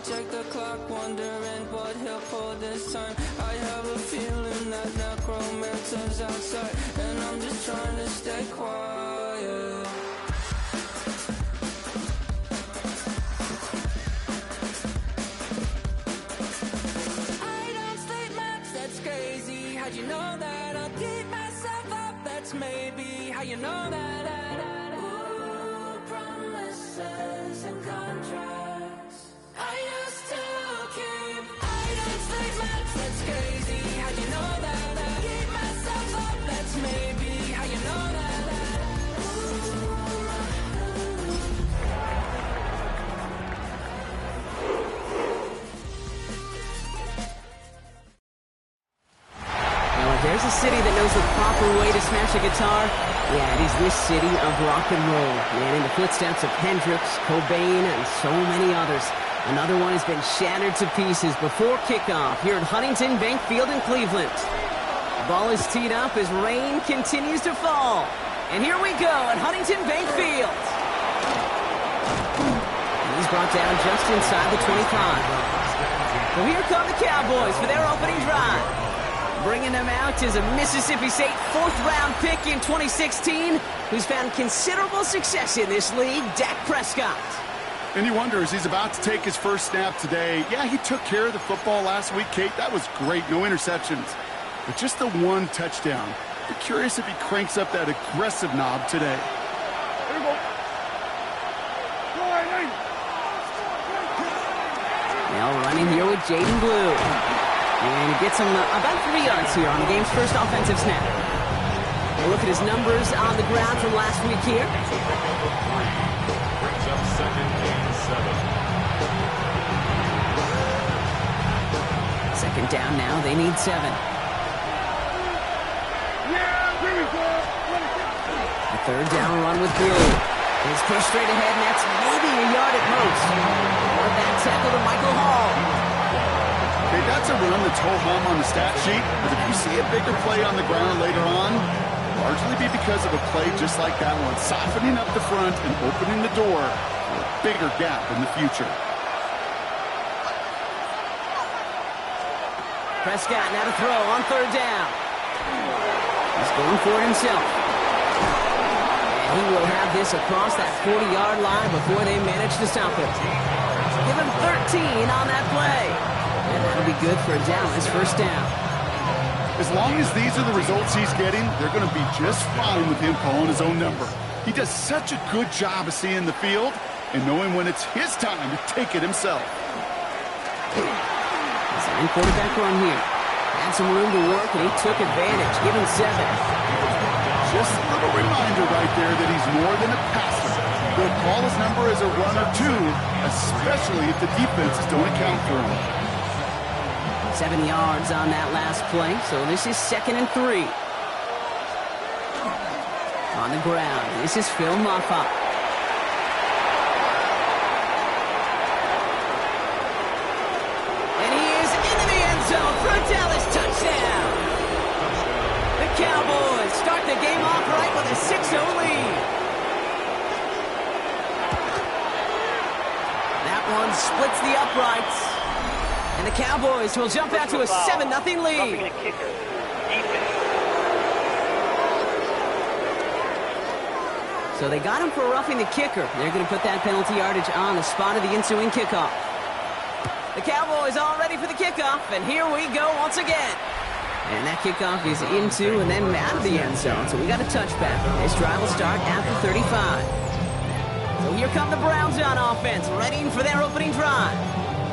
check the clock, wondering what he'll pull this time. I have a feeling that necromancer's outside, and I'm just trying to stay quiet. I don't sleep much, that's crazy. How'd you know that? I'll keep myself up, that's maybe how you know that. Ooh, promises and contracts I used to keep. I don't sleep much, that's crazy. How'd you know that? Keep myself up, that's maybe how you know that. There's a city that knows the proper way to smash a guitar. Yeah, it is this city of rock and roll. Man, in the footsteps of Hendrix, Cobain, and so many others. Another one has been shattered to pieces before kickoff here at Huntington Bank Field in Cleveland. The ball is teed up as rain continues to fall. And here we go at Huntington Bank Field. And he's brought down just inside the 25. So here come the Cowboys for their opening drive. Bringing them out is a Mississippi State fourth-round pick in 2016 who's found considerable success in this league, Dak Prescott. And he wonders, he's about to take his first snap today. Yeah, he took care of the football last week, Kate. That was great. No interceptions. But just the one touchdown. We're curious if he cranks up that aggressive knob today. There you go. Now running here with Jaden Blue. And he gets him about 3 yards here on the game's first offensive snap. We'll look at his numbers on the ground from last week here. Brings up second and 7. Second down now. They need 7. Yeah, here we go. A third down run with Blue. He's pushed straight ahead, and that's maybe a yard at most. Or that tackle to Michael Hall. Okay, that's a run that's ho-hum on the stat sheet, but if you see a bigger play on the ground later on, largely be because of a play just like that one, softening up the front and opening the door for a bigger gap in the future. Prescott now to throw on third down. He's going for it himself. And he will have this across that 40-yard line before they manage to stop it. Give him 13 on that play. And that'll be good for a Dallas first down. As long as these are the results he's getting, they're going to be just fine with him calling his own number. He does such a good job of seeing the field and knowing when it's his time to take it himself. Design quarterback run here. Had some room to work, and he took advantage. Give him 7. Just a little reminder right there that he's more than a passer. He'll call his number as a runner, too, especially if the defenses don't account for him. 7 yards on that last play, so this is 2nd and 3. On the ground, this is Phil Maffa. And he is into the end zone for a Dallas touchdown. The Cowboys start the game off right with a 6-0 lead. That one splits the uprights. And the Cowboys will jump out to a 7-0 lead. So they got him for roughing the kicker. They're going to put that penalty yardage on the spot of the ensuing kickoff. The Cowboys all ready for the kickoff, and here we go once again. And that kickoff is into and then out of the end zone. So we got a touchback. This drive will start after 35. So here come the Browns on offense, readying for their opening drive.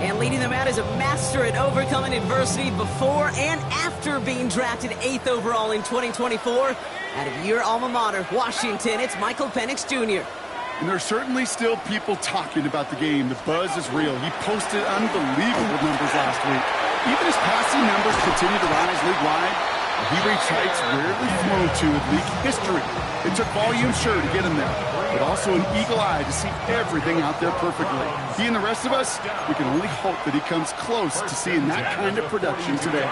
And leading them out is a master at overcoming adversity before and after being drafted 8th overall in 2024. Out of your alma mater, Washington, it's Michael Penix Jr. And there's certainly still people talking about the game. The buzz is real. He posted unbelievable numbers last week. Even his passing numbers continue to rise league-wide. He reached heights rarely flown to in league history. It took volume, sure, to get him there, but also an eagle eye to see everything out there perfectly. He and the rest of us, we can only hope that he comes close to seeing that kind of production today.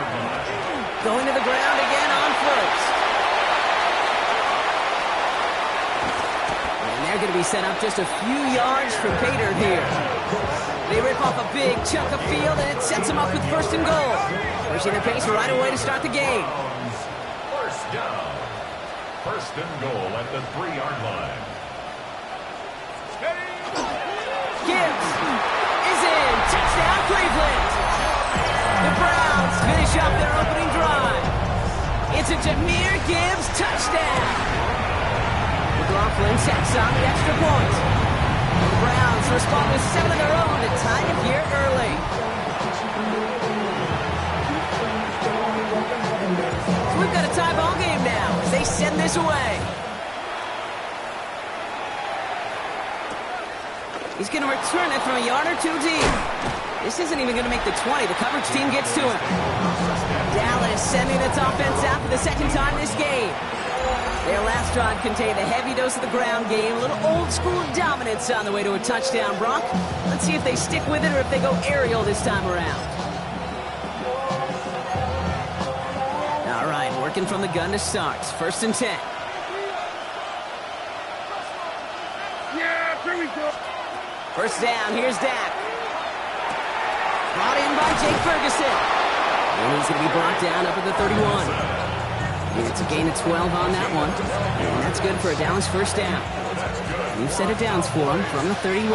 Going to the ground again on first. And they're going to be set up just a few yards from pay dirt here. They rip off a big chunk of field, and it sets them up with first and goal. Pushing the pace right away to start the game. First down. First and goal at the 3-yard line. Gibbs is in. Touchdown, Cleveland. The Browns finish up their opening drive. It's a Jahmyr Gibbs touchdown. McLaughlin checks on the extra point. The Browns respond with 7 of their own to tie it here early. So we've got a tie ball game now as they send this away. He's going to return it from a yard or two deep. This isn't even going to make the 20. The coverage team gets to him. Dallas sending its offense out for the second time this game. Their last drive contained a heavy dose of the ground game, a little old-school dominance on the way to a touchdown, Brock. Let's see if they stick with it or if they go aerial this time around. All right, working from the gun to start. First and 10. Yeah, here we go. First down, here's Dak. Brought in by Jake Ferguson. And he's going to be brought down up at the 31. And it's a gain of 12 on that one. And that's good for a Dallas first down. New set of downs for him from the 31.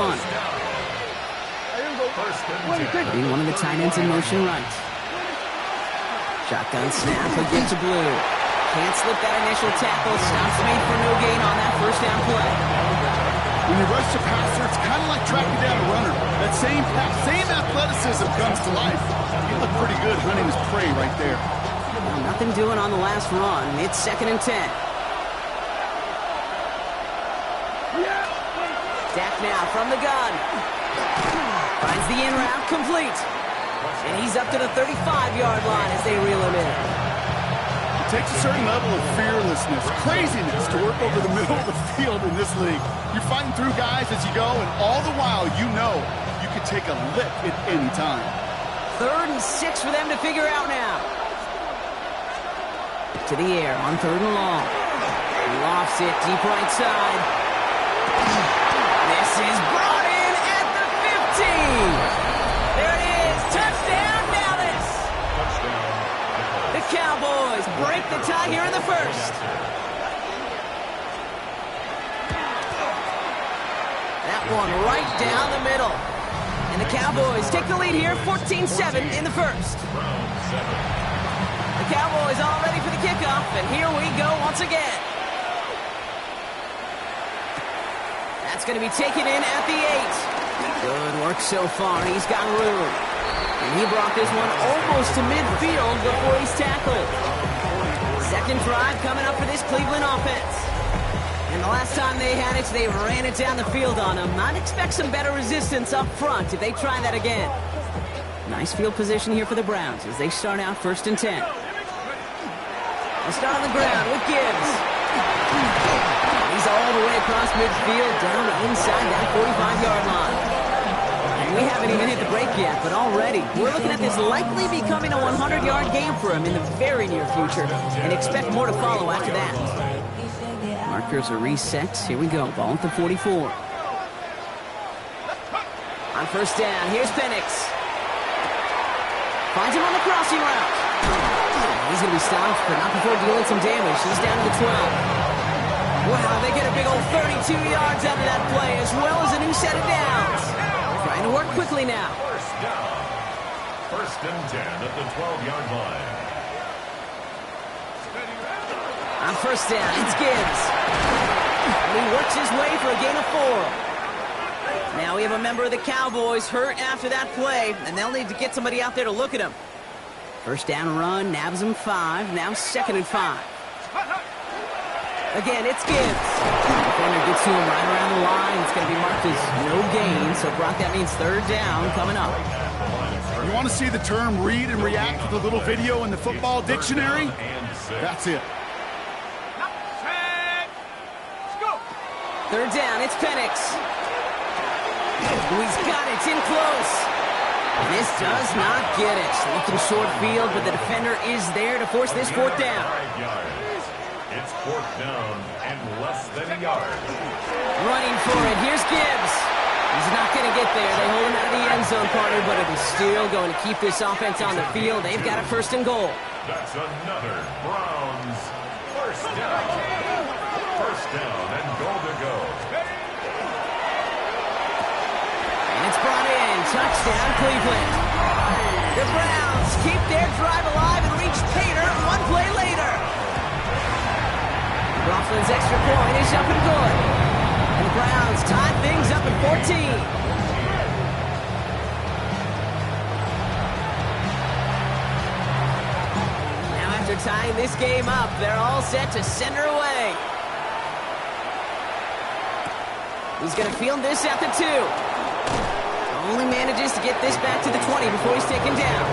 Putting one of the tight ends in motion right. Shotgun snap against the blue. Can't slip that initial tackle. Stops made for no gain on that first down play. When you rush the passer, it's kind of like tracking down a runner. That same athleticism comes to life. You look pretty good hunting his prey right there. Well, nothing doing on the last run. It's second and 10. Dak now from the gun. Finds the in route complete. And he's up to the 35-yard line as they reel him in. It takes a certain level of fearlessness, craziness to work over the middle of the field in this league. You're fighting through guys as you go, and all the while you know you can take a lick at any time. 3rd and 6 for them to figure out now. To the air on 3rd and long. Lofts it deep right side. This is brought in at the 15. There it is. Touchdown, Dallas. The Cowboys break the tie here in the first. That one right down the middle. And the Cowboys take the lead here, 14-7 in the first. The Cowboys all ready for the kickoff, and here we go once again. That's going to be taken in at the 8. Good work so far. He's got room. And he brought this one almost to midfield before he's tackled. Second drive coming up for this Cleveland offense. And the last time they had it, they ran it down the field on him. I'd expect some better resistance up front if they try that again. Nice field position here for the Browns as they start out first and 10. They start on the ground with Gibbs. He's all the way across midfield down inside that 45-yard line. And we haven't even hit the break yet, but already we're looking at this likely becoming a 100-yard game for him in the very near future, and expect more to follow after that. Markers are reset. Here we go. Ball at the 44. On first down, here's Penix. Finds him on the crossing route. He's going to be stopped, but not before dealing some damage. He's down to the 12. Wow, they get a big old 32 yards out of that play, as well as a new set of downs. Trying to work quickly now. First down. First and 10 at the 12-yard line. On first down, it's Gibbs. And he works his way for a gain of 4. Now we have a member of the Cowboys hurt after that play, and they'll need to get somebody out there to look at him. First down run, nabs him 5, now second and 5. Again, it's Gibbs. Defender gets to him right around the line. It's going to be marked as no gain, so Brock, that means third down coming up. You want to see the term read and react to the little video in the football dictionary? That's it. Third down, it's Penix. He's got it, it's in close. And this does not get it. Looking short field, but the defender is there to force this fourth down. It's 4th down and less than a yard. Running for it. Here's Gibbs. He's not going to get there. They hold him out of the end zone, partner, but it is still going to keep this offense on the field. They've got a 1st and goal. That's another Browns 1st down. 1st down and goal to go. And it's brought in. Touchdown, Cleveland. The Browns keep their drive alive and reach Pater one play later. Roughlin's extra point is up and good. And the Browns tie things up at 14. Now after tying this game up, they're all set to send her away. He's going to field this at the 2. Only manages to get this back to the 20 before he's taken down.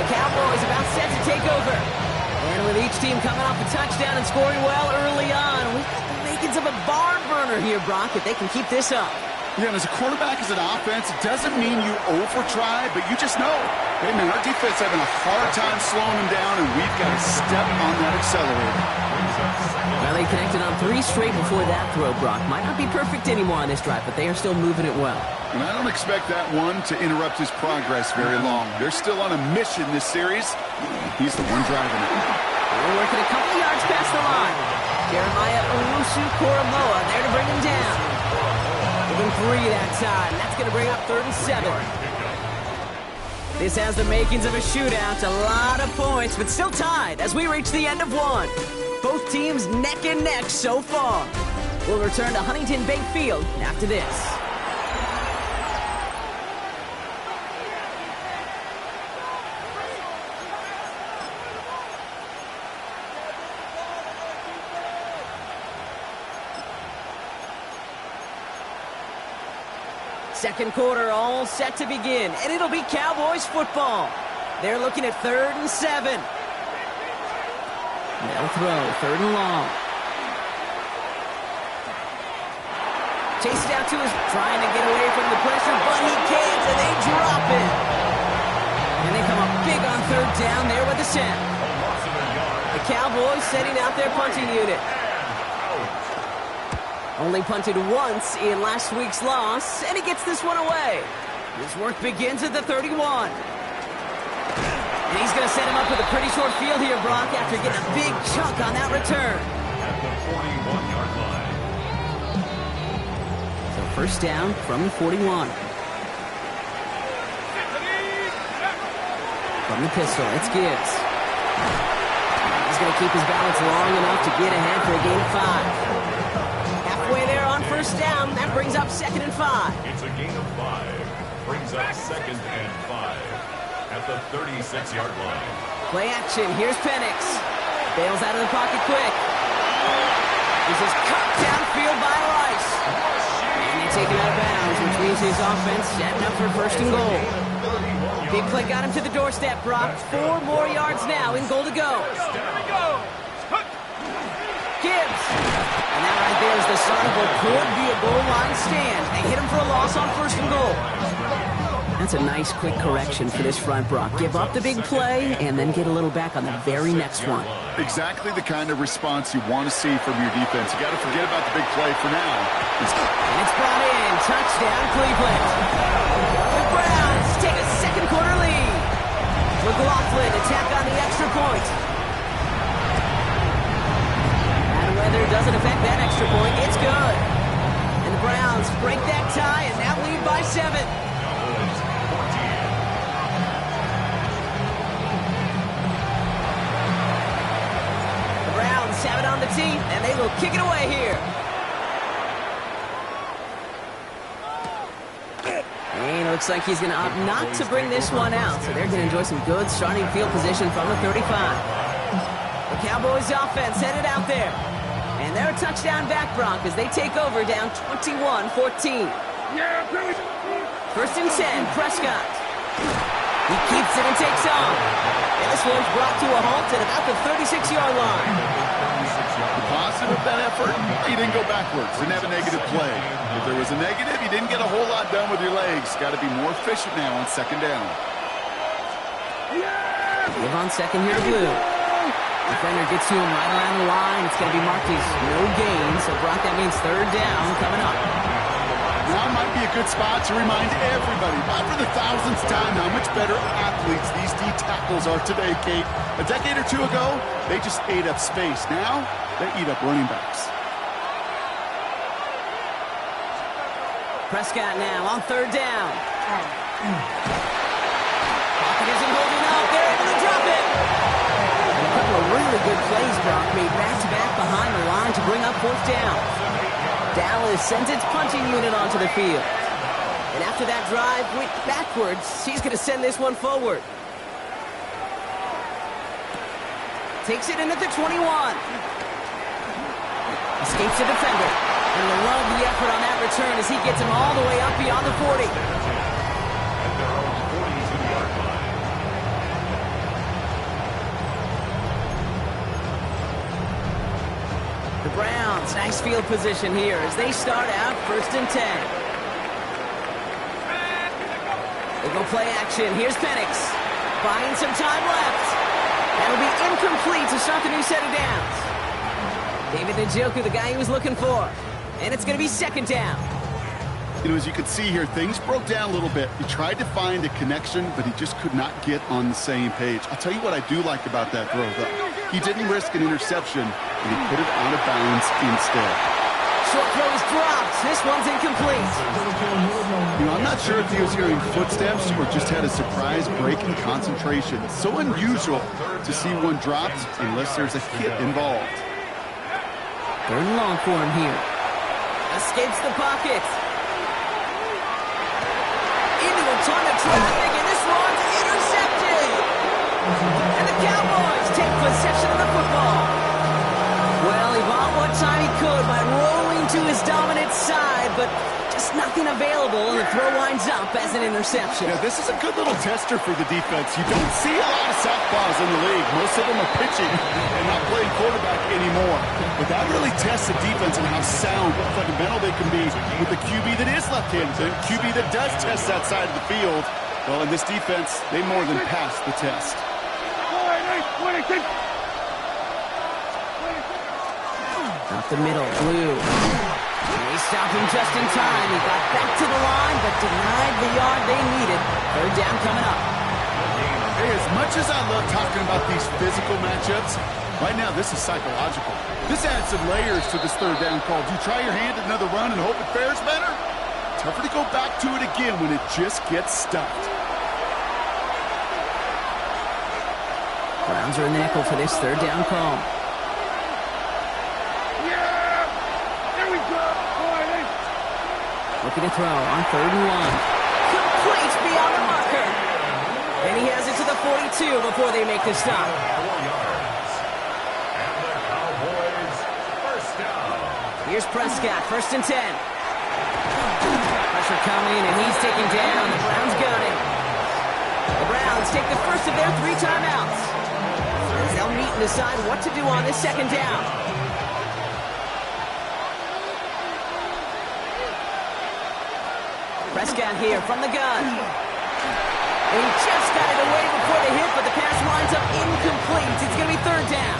The Cowboys about set to take over. And with each team coming off a touchdown and scoring well early on, we've got the makings of a barn burner here, Brock, if they can keep this up. Yeah, and as a quarterback, as an offense, it doesn't mean you over-try, but you just know, hey, man, our defense having a hard time slowing them down, and we've got to step on that accelerator. Well, they connected on 3 straight before that throw, Brock. Might not be perfect anymore on this drive, but they are still moving it well. And I don't expect that one to interrupt his progress very long. They're still on a mission this series. He's the one driving it. They're working a couple of yards past the line. Jeremiah Owusu-Koramoah there to bring him down. Within 3 that time. That's going to bring up 3rd and 7. This has the makings of a shootout. A lot of points, but still tied as we reach the end of one. Both teams neck and neck so far. We'll return to Huntington Bank Field after this. Second quarter all set to begin, and it'll be Cowboys football. They're looking at 3rd and 7. Now throw, 3rd and long. Chase it out to his, trying to get away from the pressure, but he can't, and they drop it. And they come up big on 3rd down there with the sack. The Cowboys setting out their punting unit. Only punted once in last week's loss, and he gets this one away. His work begins at the 31. And he's going to set him up with a pretty short field here, Brock, after getting a big chunk on that return. At the 41-yard line. So 1st down from the 41. From the pistol, it's Gibbs. He's going to keep his balance long enough to get ahead for a gain of 5. Halfway there on 1st down. That brings up 2nd and 5. It's a gain of 5. Brings up 2nd and 5 at the 36-yard line. Play action. Here's Penix. Bails out of the pocket quick. This is cut downfield by Rice. And they take him out of bounds, which means his offense setting up for 1st and goal. Big play got him to the doorstep, Brock. 4 more yards now in goal to go. Gibbs. And that right there is the start of what could be a goal line stand. They hit him for a loss on 1st and goal. That's a nice quick correction for this front, Brock. Give up the big play and then get a little back on the very next one. Exactly the kind of response you want to see from your defense. You got to forget about the big play for now. And it's brought in. Touchdown, Cleveland. The Browns take a 2nd quarter lead. McLaughlin attack on the extra point. Weather doesn't affect that extra point. It's good. And the Browns break that tie and now lead by 7. The Browns have it on the tee, and they will kick it away here. And it looks like he's going to opt not to bring this one out, so they're going to enjoy some good starting field position from the 35. The Cowboys offense headed out there. And they're a touchdown back, Brock, as they take over down 21-14. 1st and 10, Prescott. He keeps it and takes off. And this one's brought to a halt at about the 36-yard line. The positive of that effort, he didn't go backwards. Didn't have a negative play. If there was a negative, you didn't get a whole lot done with your legs. Got to be more efficient now on 2nd down. Give on 2nd here to Blue. Defender gets to him right around the line. It's going to be marked as no gain. So, Brock, that means third down coming up. Now might be a good spot to remind everybody, not for the thousandth time, how much better athletes these D tackles are today, Kate. A decade or two ago, they just ate up space. Now, they eat up running backs. Prescott now on third down. Pocket isn't holding up. They're able to drop it. And a couple of really good plays, Brock, made back-to-back behind the line to bring up fourth down. Dallas sends its punching unit onto the field. And after that drive went backwards, she's going to send this one forward. Takes it in at the 21. Escapes the defender. And you'll love the effort on that return as he gets him all the way up beyond the 40. At their own 42-yard line. The Browns, nice field position here as they start out 1st and 10. They go play action. Here's Penix. Buying some time left. That'll be incomplete to start the new set of downs. David Njoku, the guy he was looking for. And it's going to be 2nd down. You know, as you can see here, things broke down a little bit. He tried to find a connection, but he just could not get on the same page. I'll tell you what I do like about that throw, though. He didn't risk an interception, and he put it out of bounds instead. Short throw is dropped. This one's incomplete. You know, I'm not sure if he was hearing footsteps or just had a surprise break in concentration. It's so unusual to see one dropped unless there's a hit involved. 3rd and long for him here. Escapes the pocket. Into a ton of traffic, and this one's intercepted. And the Cowboys take possession of the football. Well, he bought what time he could by rolling to his dominant side, but just nothing available, and the throw winds up as an interception. Yeah, this is a good little tester for the defense. You don't see a lot of southpaws in the league. Most of them are pitching and not playing quarterback anymore. But that really tests the defense and how sound, what fundamental they can be with the QB that is left-handed, the QB that does test that side of the field. Well, in this defense, they more than passed the test. Up the middle, Blue. They stopped him just in time. He got back to the line, but denied the yard they needed. 3rd down coming up. Hey, as much as I love talking about these physical matchups, right now this is psychological. This adds some layers to this 3rd down call. Do you try your hand at another run and hope it fares better? Tougher to go back to it again when it just gets stuffed. Browns are in the nickel for this 3rd down call. Looking to throw on 3rd and 1. Complete beyond the marker. And he has it to the 42 before they make the stop. 4 yards. And the Cowboys, 1st down. Here's Prescott, 1st and 10. Pressure coming, and he's taken down. The Browns got him. The Browns take the first of their 3 timeouts. As they'll meet and decide what to do on this 2nd down. Prescott here from the gun. And he just got it away before the hit, but the pass winds up incomplete. It's going to be 3rd down.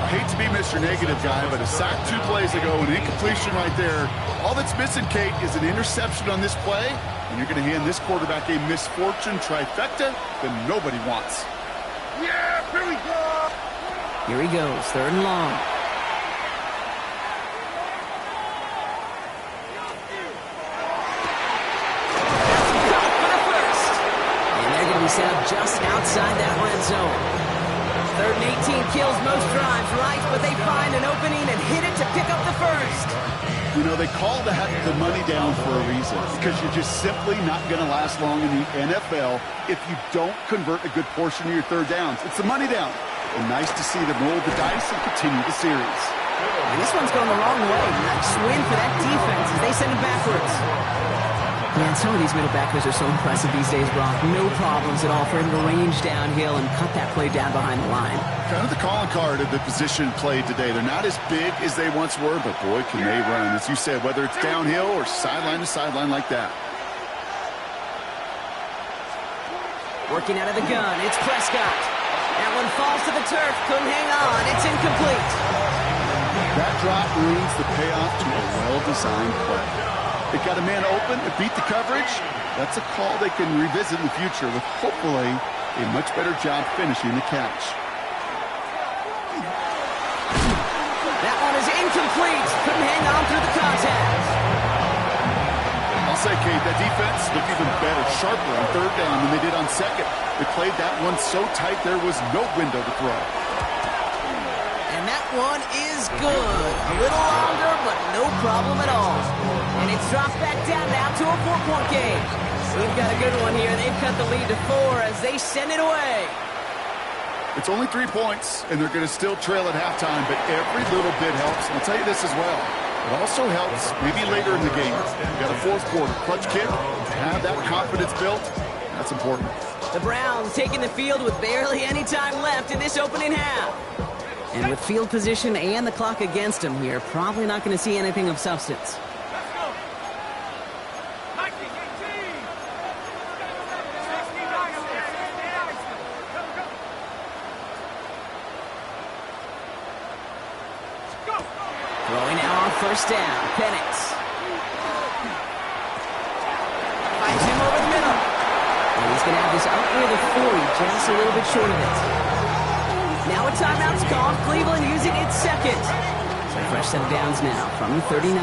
I hate to be Mr. Negative guy, but a sack 2 plays ago, an incompletion right there. All that's missing, Kate, is an interception on this play, and you're going to hand this quarterback a misfortune trifecta that nobody wants. Yeah, here we go. Here he goes, 3rd and long. Set up just outside that red zone. 3rd and 18 kills most drives, right? But they find an opening and hit it to pick up the first. You know, they call that the money down for a reason, because you're just simply not going to last long in the NFL if you don't convert a good portion of your 3rd downs. It's the money down. And nice to see them roll the dice and continue the series. And this one's going the wrong way. Nice win for that defense as they send it backwards. Man, some of these middle backers are so impressive these days, Brock. No problems at all for him to range downhill and cut that play down behind the line. Kind of the calling card of the position played today. They're not as big as they once were, but boy, can they run. As you said, whether it's downhill or sideline to sideline like that. Working out of the gun, it's Prescott. That one falls to the turf. Couldn't hang on. It's incomplete. That drop ruins the payoff to a well-designed play. It got a man open, it beat the coverage. That's a call they can revisit in the future with hopefully a much better job finishing the catch. That one is incomplete. Couldn't hang on through the contact. I'll say, Kate, that defense looked even better, sharper on third down than they did on second. They played that one so tight there was no window to throw. And that one is good. A little longer, but no problem at all. And it's dropped back down now to a 4-point game. We've got a good one here. They've cut the lead to 4 as they send it away. It's only 3 points, and they're going to still trail at halftime, but every little bit helps. And I'll tell you this as well. It also helps maybe later in the game. You've got a fourth quarter clutch kick. To have that confidence built, that's important. The Browns taking the field with barely any time left in this opening half. And with field position and the clock against them here, probably not going to see anything of substance. Throwing now on first down. Penix finds him over the middle. And he's going to have this up near the 40, just a little bit short of it. Now a timeout's called. Cleveland using its second. So fresh set of downs now from the 39.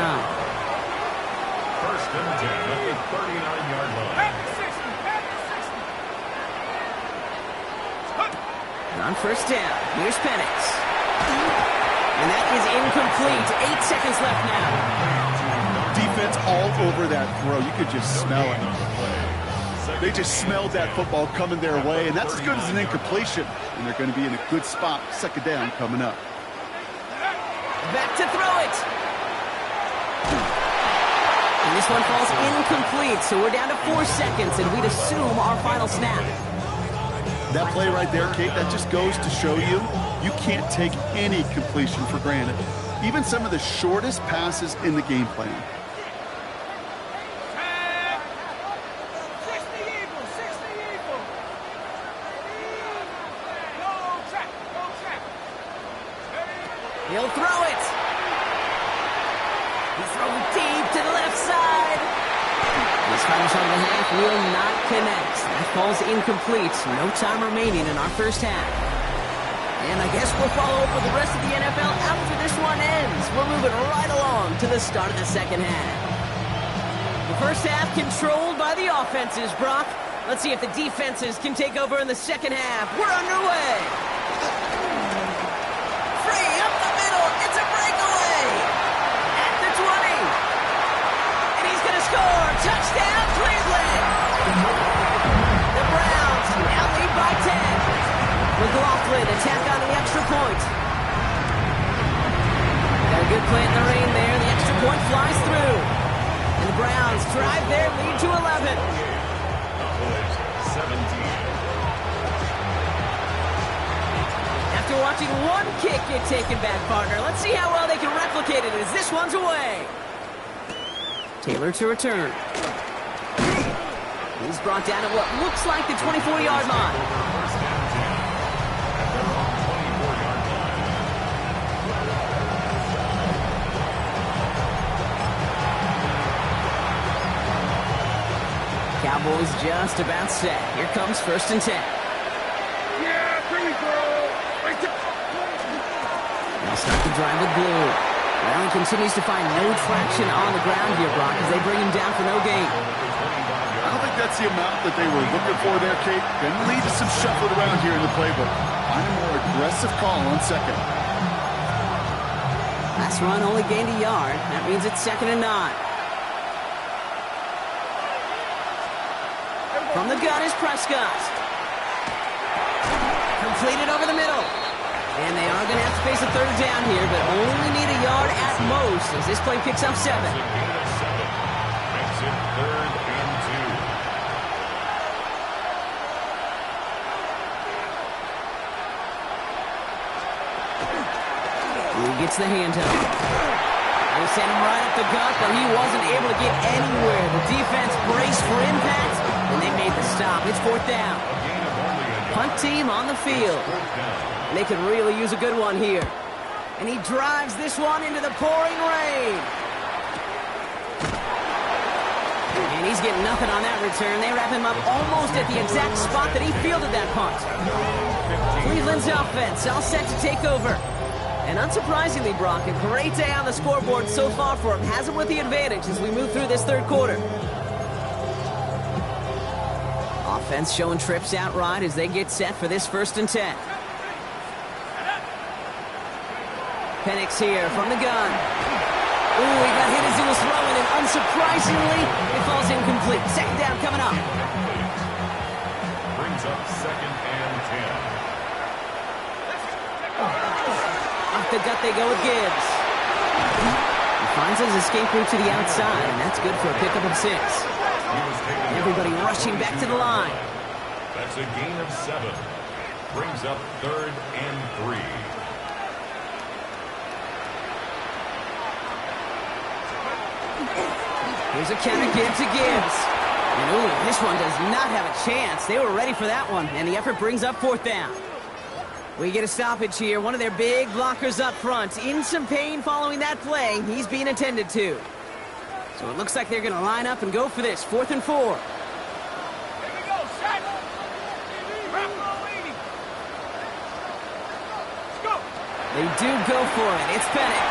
First and 10 at the 39-yard line. And on first down, here's Penix. And that is incomplete. 8 seconds left now. Defense all over that throw. You could just smell it. They just smelled that football coming their way, and that's as good as an incompletion. And they're going to be in a good spot. Second down coming up. Back to throw it. And this one falls incomplete, so we're down to 4 seconds, and we'd assume our final snap. That play right there, Kate, that just goes to show you can't take any completion for granted. Even some of the shortest passes in the game plan. He'll throw it. He's throwing deep to the left side. This final shot of the half will not connect. That falls incomplete. No time remaining in our first half. And I guess we'll follow up with the rest of the NFL after this one ends. We're moving right along to the start of the second half. The first half controlled by the offenses, Brock. Let's see if the defenses can take over in the second half. We're underway. Free up the middle. It's a breakaway. At the 20. And he's going to score. Touchdown, Cleveland. The Browns now lead by 10. McLaughlin attack on the extra point. Got a good play in the rain there. The extra point flies through. And the Browns drive their lead to 11. 17. After watching one kick get taken back, partner, let's see how well they can replicate it as this one's away. Taylor to return. He's brought down at what looks like the 24-yard line. Cowboys just about set. Here comes first and 10. Yeah, here we go. Right there. They'll start the drive with Blue. Allen continues to find no traction on the ground here, Brock, as they bring him down for no gain. I don't think that's the amount that they were looking for there, Kate. Going to lead to some shuffling around here in the playbook. Find a more aggressive call on second. Last run only gained a yard. That means it's 2nd and 9. From the gun is Prescott. Completed over the middle. And they are going to have to face a third down here, but only need a yard at most as this play picks up 7. Makes it 3rd and 2. He gets the handoff. They sent him right up the gut, but he wasn't able to get anywhere. The defense braced for impact, and they made the stop. It's 4th down. A gain of only a punt team on the field. And they could really use a good one here. And he drives this one into the pouring rain. And he's getting nothing on that return. They wrap him up almost at the exact spot that he fielded that punt. Cleveland's offense all set to take over. And unsurprisingly, Brock, a great day on the scoreboard so far for him. Has him with the advantage as we move through this third quarter. Offense showing trips out right as they get set for this 1st and 10. Penix here from the gun. Ooh, he got hit as he was throwing, and unsurprisingly, it falls incomplete. 2nd down coming up. Brings up 2nd and 10. Off the gut they go with Gibbs. He finds his escape route to the outside, and that's good for a pickup of 6. Everybody rushing back to the line. That's a gain of 7. Brings up 3rd and 3. Here's a counter give to Gibbs. And ooh, this one does not have a chance. They were ready for that one, and the effort brings up 4th down. We get a stoppage here. One of their big blockers up front. In some pain following that play. He's being attended to. So it looks like they're going to line up and go for this. 4th and 4. Here we go, set. Let's go. They do go for it. It's Penix.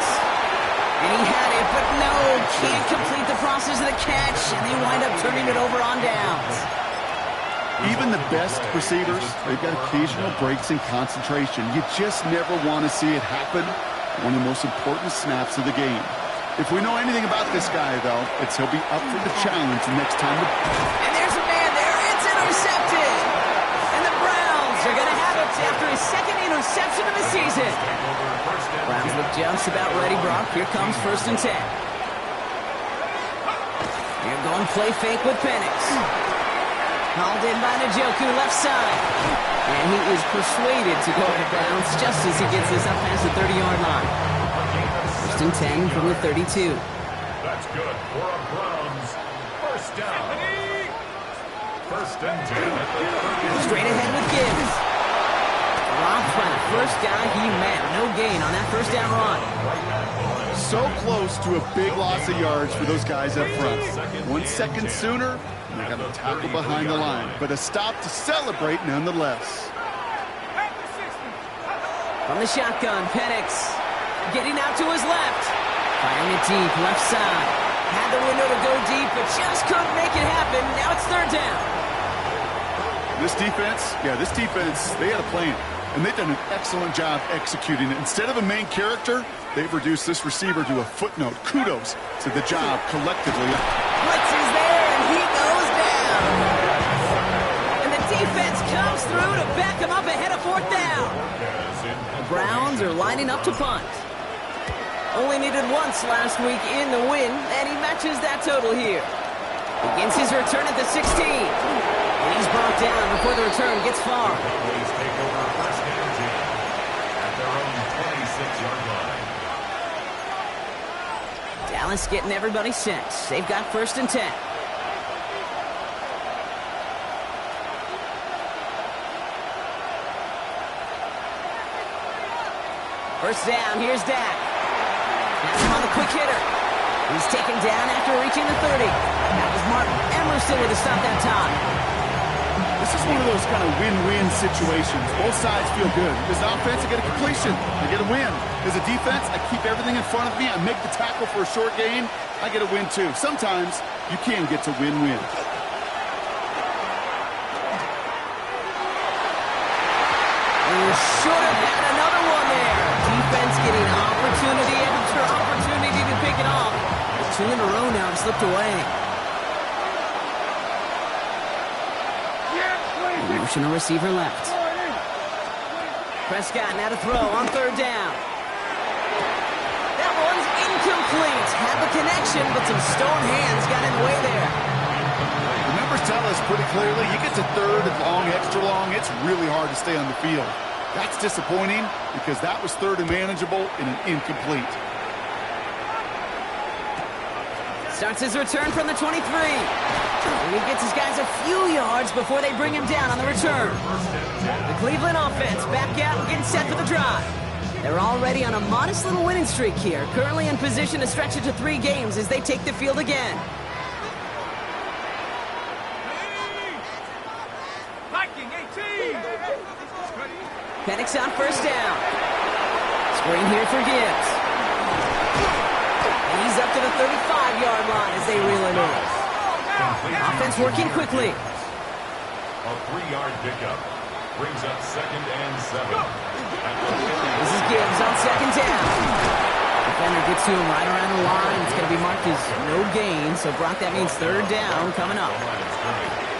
And he had it, but no, can't complete the process of the catch, and they wind up turning it over on downs. Even the best receivers, they've got occasional breaks in concentration. You just never want to see it happen. One of the most important snaps of the game. If we know anything about this guy, though, it's he'll be up for the challenge the next time. And there's a man there. It's intercepted. And the Browns are going to have it after his 2nd interception of the season. Browns look just about ready, Brock. Here comes 1st and 10. They're going play fake with Penix. Hauled in by Njoku, left side. And he is persuaded to go out of bounds just as he gets this up past the 30-yard line. 1st and 10 from the 32. That's good for a Browns 1st down. 1st and 10 at the 30. Straight ahead with Gibbs. Robbed by the first guy he met. No gain on that 1st down run. So close to a big loss of yards for those guys up front. 1 second sooner, and they got a tackle behind the line. But a stop to celebrate nonetheless. From the shotgun, Penix getting out to his left. Firing it deep, left side. Had the window to go deep, but just couldn't make it happen. Now it's 3rd down. This defense, they had a plan. And they've done an excellent job executing it. Instead of a main character, they've reduced this receiver to a footnote. Kudos to the job collectively. Blitz is there, and he goes down. And the defense comes through to back him up ahead of 4th down. The Browns are lining up to punt. Only needed once last week in the win, and he matches that total here. Begins his return at the 16. And he's brought down before the return gets far. Please take over 1st and 10 at their own 26-yard line. Dallas getting everybody set. They've got 1st and 10. First down, here's Dak. Has him on the quick hitter. He's taken down after reaching the 30. That was Martin Emerson with a stop that time. This is one of those kind of win-win situations. Both sides feel good. As an offense, I get a completion. I get a win. As a defense, I keep everything in front of me. I make the tackle for a short gain. I get a win, too. Sometimes you can get to win-win. Should have had another one there. Defense getting opportunity after opportunity to pick it off. 2 in a row now have slipped away. Motion a receiver left. Prescott now to throw on 3rd down. That one's incomplete. Had the connection, but some stone hands got in the way there. The numbers tell us pretty clearly, you get to 3rd and long, extra long, it's really hard to stay on the field. That's disappointing because that was 3rd and manageable and an incomplete. Starts his return from the 23. And he gets his guys a few yards before they bring him down on the return. The Cleveland offense back out and getting set for the drive. They're already on a modest little winning streak here, currently in position to stretch it to 3 games as they take the field again. Penix on first down. Screen here for Gibbs. And he's up to the 35-yard line as they reel it in. Offense working quickly. A 3-yard pickup brings up 2nd and 7. This is Gibbs on 2nd down. Defender gets to him right around the line. It's going to be marked as no gain. So, Brock, that means 3rd down coming up.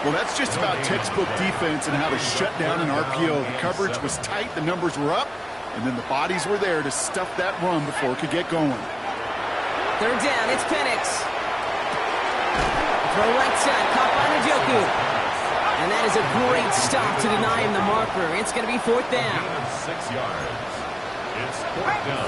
Well, that's just about textbook defense and how to shut down an RPO. The coverage was tight, the numbers were up, and then the bodies were there to stuff that run before it could get going. 3rd down, it's Penix. Throw right side, caught by Njoku. And that is a great stop to deny him the marker. It's going to be 4th down. 6 yards. It's 4th down.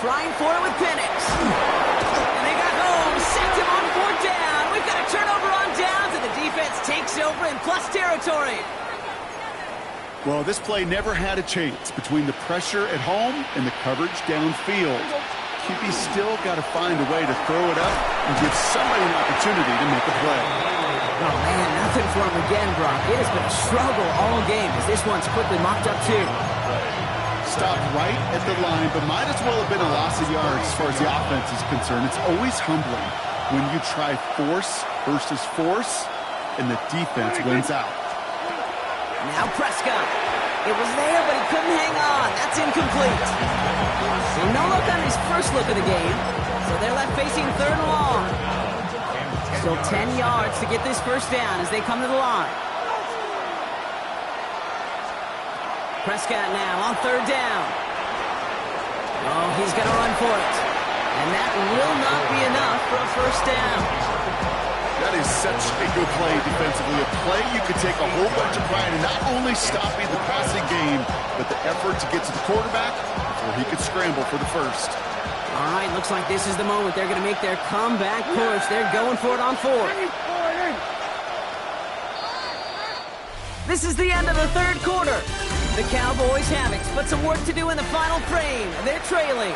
Trying for it with Penix. And they got home, sacked him on 4th down. We've got a turnover on downs, and the defense takes over in plus territory. Well, this play never had a chance between the pressure at home and the coverage downfield. QB still got to find a way to throw it up and give somebody an opportunity to make a play. Oh, man, nothing for him again, Brock. It has been a struggle all game as this one's quickly mopped up, too. Stopped right at the line, but might as well have been a loss of yards as far as the offense is concerned. It's always humbling when you try force versus force, and the defense wins out. Now Prescott. It was there, but he couldn't hang on. That's incomplete. So no look on his first look of the game. So they're left facing 3rd and long. Still 10 yards to get this first down as they come to the line. Prescott now on 3rd down. Oh, he's going to run for it. And that will not be enough for a first down. That is such a good play defensively. A play you could take a whole bunch of pride in not only stopping the passing game, but the effort to get to the quarterback before he could scramble for the first. All right, looks like this is the moment they're going to make their comeback push. They're going for it on 4th. This is the end of the 3rd quarter. The Cowboys have it, but some work to do in the final frame. They're trailing.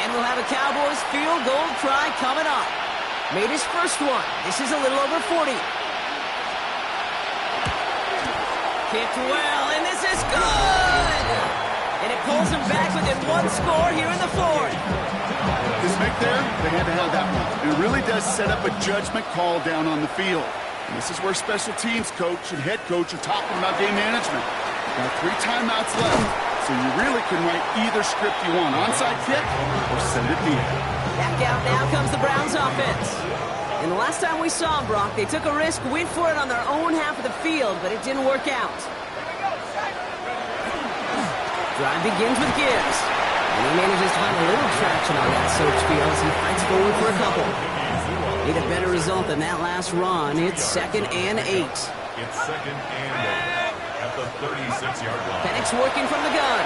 And we'll have a Cowboys field goal try coming up. Made his first one. This is a little over 40. Kicked well, and this is good! And it pulls him back within 1 score here in the 4th. This make there, they had to have that one. It really does set up a judgment call down on the field. And this is where special teams coach and head coach are talking about game management. Got 3 timeouts left, so you really can write either script you want. Onside kick or send it deep. Back out now comes the Browns offense. And the last time we saw them, Brock, they took a risk, went for it on their own half of the field, but it didn't work out. Drive begins with Gibbs. And he manages to find a little traction on that search field as he fights forward for a couple. Need a better result than that last run. It's 2nd and 8. It's 2nd and 8 at the 36-yard line. Penix working from the gun.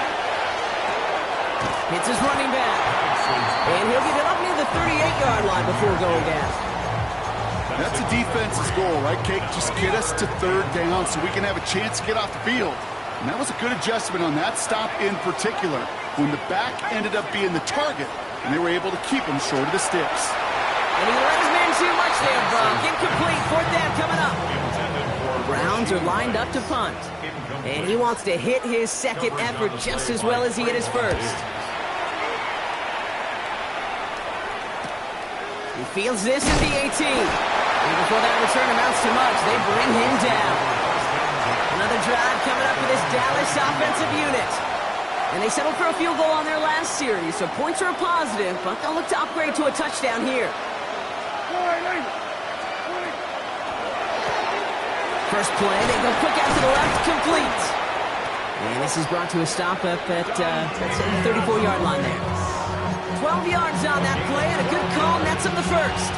Hits his running back. And he'll get it up near the 38-yard line before going down. That's a defense's goal, right, Kate? Just get us to 3rd down so we can have a chance to get off the field. And that was a good adjustment on that stop in particular, when the back ended up being the target, and they were able to keep him short of the sticks. And he let his man too much there, Brock. Incomplete. 4th down coming up. The Browns are lined up to punt. And he wants to hit his second effort just as well as he hit his first. He fields this at the 18. And before that return amounts to much, they bring him down. Another drive coming up for this Dallas offensive unit. And they settled for a field goal on their last series, so points are a positive, but they'll look to upgrade to a touchdown here. First play, they go quick out to the left, complete. And this is brought to a stop up at the 34-yard line there. 12 yards on that play, and a good call nets him the first.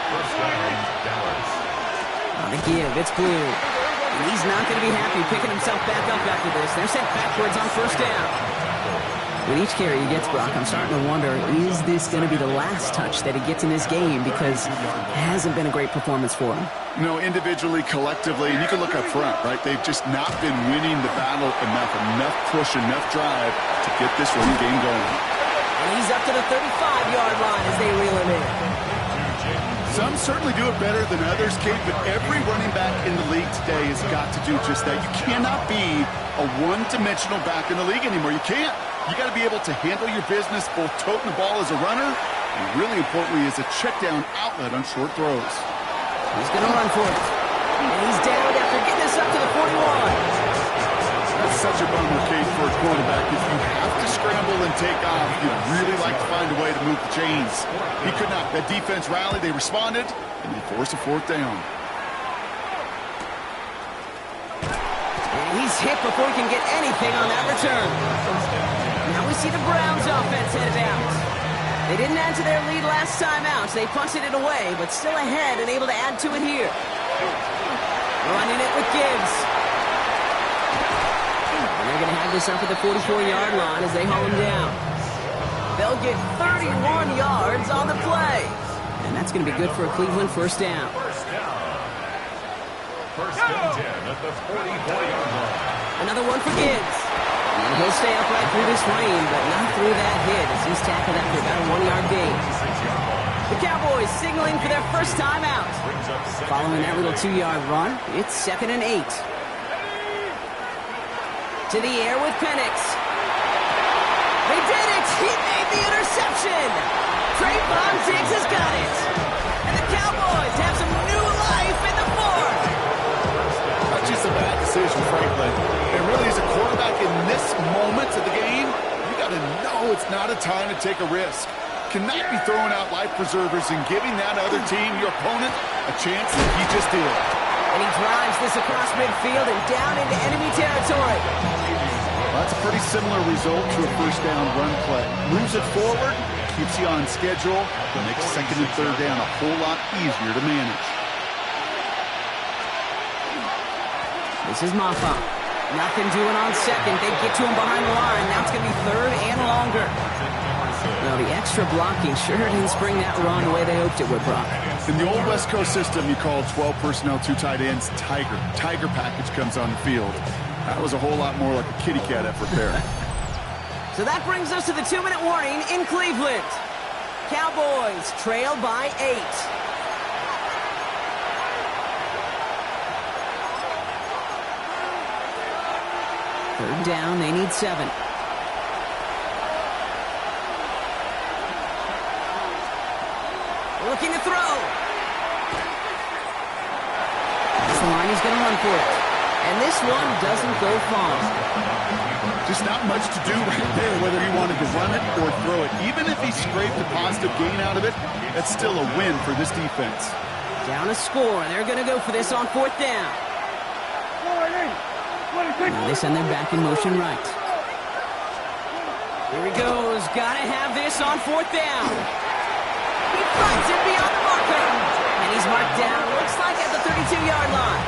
First down, Dallas. On the give, it's Blue. And he's not going to be happy picking himself back up after this. They're sent backwards on first down. With each carry he gets, Brock, I'm starting to wonder, is this going to be the last touch that he gets in this game? Because it hasn't been a great performance for him. No, individually, collectively, and you can look up front, right? They've just not been winning the battle enough push, enough drive to get this running game going. And he's up to the 35-yard line as they reel him in. Some certainly do it better than others, Kate, but every running back in the league today has got to do just that. You cannot be a one-dimensional back in the league anymore. You can't. You got to be able to handle your business, both toting the ball as a runner, and really importantly as a check-down outlet on short throws. He's going to run for it. And he's down after getting this up to the 41. That's such a bummer, Kate, for a quarterback. If you have to scramble and take off, you'd really like to find a way to move the chains. He could not. That defense rallied, they responded, and they forced a fourth down. And he's hit before he can get anything on that return. Now we see the Browns offense headed out. They didn't add to their lead last time out, so they punted it away, but still ahead and able to add to it here. Running it with Gibbs. And they're going to have this up at the 44-yard line as they haul him down. They'll get 31 yards on the play. And that's going to be good for a Cleveland first down. First and 10 at the 44-yard line. Another one for Gibbs. And he'll stay upright through this rain, but not through that hit as he's tackled after about a 1-yard gain. The Cowboys signaling for their first time out. Following that little 2-yard run, it's 2nd and 8. To the air with Penix. They did it! He made the interception! Trayvon Diggs has got it! And the Cowboys have some new life in the fourth! Not just a bad decision, frankly. It really is a quarterback in this moment of the game. You got to know it's not a time to take a risk. Cannot be throwing out life preservers and giving that other team, your opponent, a chance that he just did. And he drives this across midfield and down into enemy territory. Well, that's a pretty similar result to a first down run play. Moves it forward, keeps you on schedule, and makes second and third down a whole lot easier to manage. This is Maffa. Nothing doing on second. They get to him behind the line. Now it's going to be third and longer. No, the extra blocking sure didn't spring that run the way they hoped it would, Brock. In the old West Coast system, you call 12 personnel, 2 tight ends, Tiger. Tiger package comes on the field. That was a whole lot more like a kitty cat effort there. So that brings us to the 2-minute warning in Cleveland. Cowboys trail by 8. Third down, they need 7. Looking to throw. That's the line, he's going to run for it. And this one doesn't go far. Just not much to do right there, whether he wanted to run it or throw it. Even if he scraped a positive gain out of it, that's still a win for this defense. Down a score, and they're going to go for this on 4th down. Now they send them back in motion right. Here he goes. Got to have this on 4th down. He finds it beyond the marker. And he's marked down, looks like at the 32-yard line.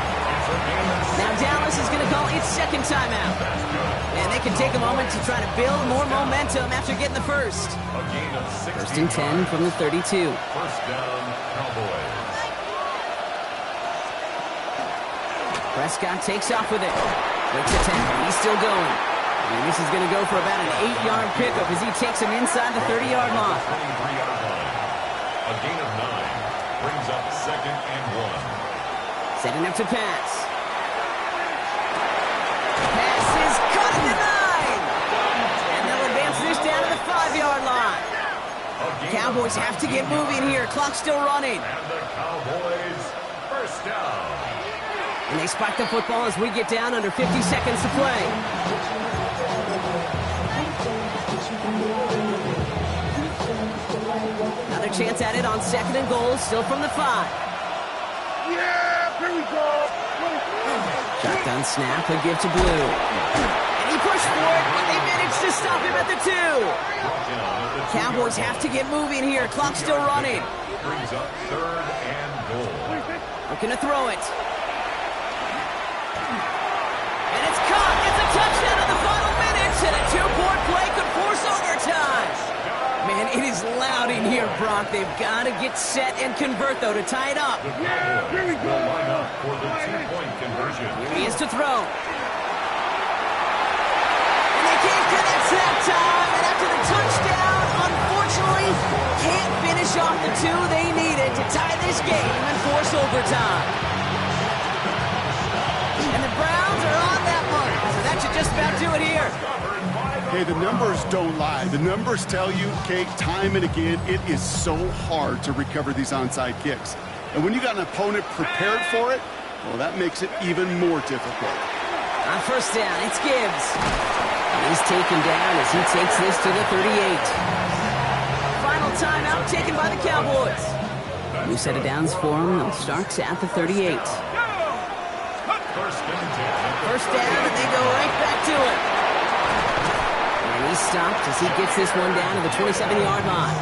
Now Dallas is going to call its second timeout. And they can take a moment to try to build more momentum after getting the first. First and 10 from the 32. First down, Cowboys. Prescott takes off with it. Breaks a tackle. He's still going. And this is going to go for about an 8-yard pickup as he takes him inside the 30-yard line. 23-yard line. A gain of 9 brings up 2nd and 1. Setting up to pass. Pass is caught at the 9. And they'll advance this down to the 5-yard line. Cowboys have to get moving here. Clock's still running. And the Cowboys first down. And they spike the football as we get down under 50 seconds to play. Another chance at it on 2nd and goal, still from the 5. Yeah, here we go. Shotgun snap, a give to Blue. And he pushed for it, but they managed to stop him at the 2. Cowboys have to get moving here. Clock's still running. Brings up 3rd and goal. Looking to throw it. and a two-point play could force overtime. Man, it is loud in here, Brock. They've got to get set and convert, though, to tie it up. The Cowboys will line up for the two-point conversion. Here he is to throw. And they can't connect that time. And after the touchdown, unfortunately, can't finish off the two they needed to tie this game and force overtime. And the Browns are on that mark, so that should just about do it here. Hey, the numbers don't lie. The numbers tell you, Kate, time and again, it is so hard to recover these onside kicks. And when you got an opponent prepared for it, well, that makes it even more difficult. On first down, it's Gibbs. He's taken down as he takes this to the 38. Final timeout taken by the Cowboys. New set of downs for him. They'll start at the 38. First down, and they go right back to it. And he's stopped as he gets this one down to the 27-yard line.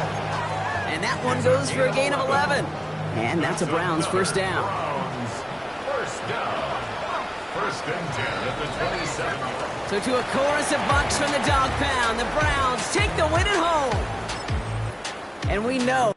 And that one goes for a gain of 11. And that's a Browns first down. First down. First and 10 at the 27. So to a chorus of bucks from the dog pound, the Browns take the win at home. And we know